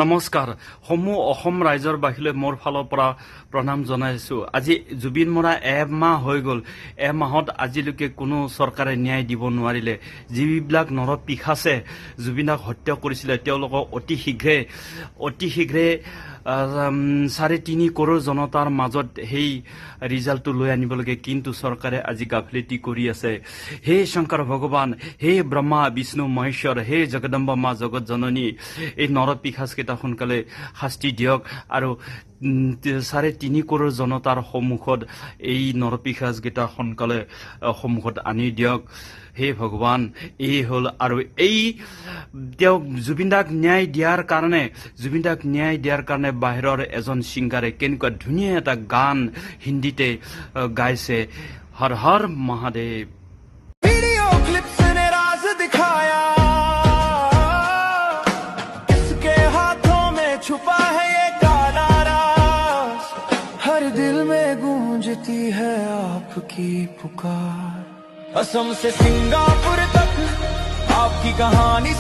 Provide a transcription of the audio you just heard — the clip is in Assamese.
নমস্কাৰ সমূহ অসম ৰাইজৰ বাহিৰে মোৰ ফালৰ পৰা প্ৰণাম জনাইছো। আজি জুবিন মৰা এমাহ হৈ গ'ল। এমাহত আজিলৈকে কোনো চৰকাৰে ন্যায় দিব নোৱাৰিলে। যিবিলাক নৰপিশাচে জুবিনক হত্যা কৰিছিলে তেওঁলোকক অতি শীঘ্ৰে 3.5 কৰোৰ জনতাৰ মাজত সেই ৰিজাল্টটো লৈ আনিব লাগে, কিন্তু চৰকাৰে আজি গাফিলতি কৰি আছে। হে শংকৰ ভগৱান, হে ব্ৰহ্মা বিষ্ণু মহেশ্বৰ, হে জগদম্বা মা জগত জননী, এই নৰপিশাচ কেইটা সোনকালে শাস্তি দিয়ক আৰু 3.5 কৰোৰ জনতাৰ সন্মুখত এই নৰপিশাচ কেইটা সোনকালে সন্মুখত আনি দিয়ক। হে ভগৱান, এই হ'ল আৰু এই তেওঁক জুবিনদাক ন্যায় দিয়াৰ কাৰণে বাহিৰৰ এজন ছিংগাৰে কেনেকুৱা ধুনীয়া এটা গান হিন্দীতে গাইছে, হৰ হৰ মহাদেৱ। वीडियो क्लिप्स ने राज दिखाया, किसके हाथों में छुपा है ये काला राज। हर दिल में गूंजती है आपकी पुकार, असम से सिंगापुर तक आपकी कहानी